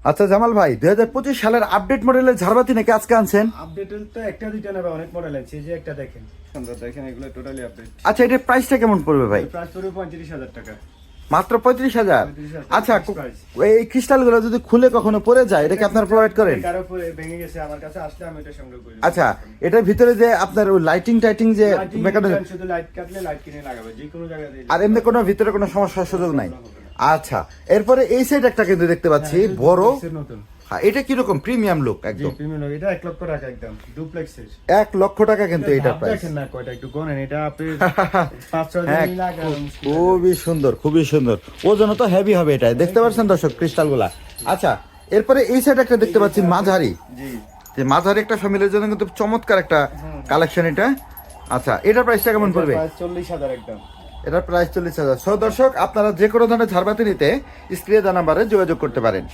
আচ্ছা জামাল ভাই 2025 সালের আপডেট মডেলের ঝাড়বাতি নাকি আজকে আনছেন? আপডেটের তো একটা দুইটা নেবে, অনেক মডেল আছে, এই যে একটা দেখেন সুন্দর, দেখেন এগুলো টোটালি আপডেট। আচ্ছা এটার প্রাইসটা কেমন পড়বে ভাই? প্রাইস পড়বে 35,000 টাকা। মাত্র 35,000? 35,000 আচ্ছা price। এই ক্রিস্টালগুলো যদি খুলে কখনো পড়ে যায় এটা কি আপনার প্রোভাইড করেন? কারো পরে ভেঙে গেছে, আমার কাছে আসলে আমি এটা সংগ্রহ করি। আচ্ছা এটার ভিতরে যে আপনার ওই লাইটিং টাইটিং যে Lighting মেকানিজম, design, শুধু লাইট কাটলে লাইট কিনে লাগাবে যে কোনো জায়গায় দিয়ে। আর এমনি কোনো ভিতরে কোনো সমস্যার সুযোগ নাই? আচ্ছা এরপরে এই সাইড একটা কিন্তু দেখতে পাচ্ছি বড়, নতুন। হ্যাঁ এটা কিরকম প্রিমিয়াম লুক জি একদম। প্রিমিয়াম, এটা 1 লক্ষ টাকা একদম ডুপ্লেক্সের। 1 লক্ষ টাকা কিন্তু এটা প্রাইস। দেখেন না কয়টা, একটু গনেন, এটা আপনি 5-6 হ্যাঁ দিন লাগানো মুশকিল। খুবই সুন্দর, খুবই সুন্দর। ওজন তো হেভি হবে এটা, দেখতে পাচ্ছেন দর্শক ক্রিস্টালগুলা। আচ্ছা এরপরে এই সাইড একটা দেখতে পাচ্ছি মাঝারি, জি যে মাঝারি একটা ফ্যামিলির জন্য কিন্তু চমৎকার একটা কালেকশন এটা। আচ্ছা এটার প্রাইসটা কেমন পড়বে? প্রাইস 40,000 একদম। এটার প্রাইস 40,000। সো দর্শক আপনারা যে কোনো ধরনের ঝাড়বাতি নিতে স্ক্রিনে দেওয়া নাম্বারে যোগাযোগ করতে পারেন।